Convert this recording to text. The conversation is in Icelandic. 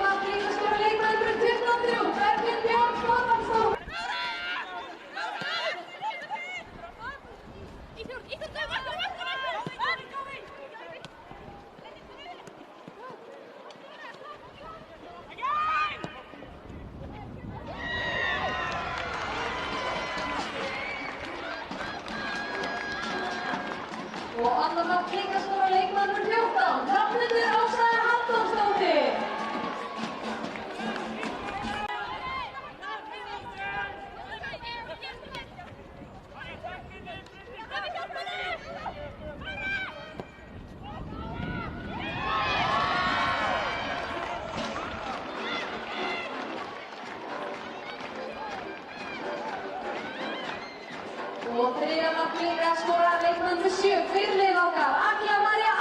mark líka skora leikmaður nummer 23, Berglind Björk Þorvaldsdóttir. Og annar mark líka skora leikmaður nummer 14, Hrafnhildur Ása Halldórsdóttir. Og þriðja mark líka skora leikmaður nummer 7, fyrirliði okkar, Agla María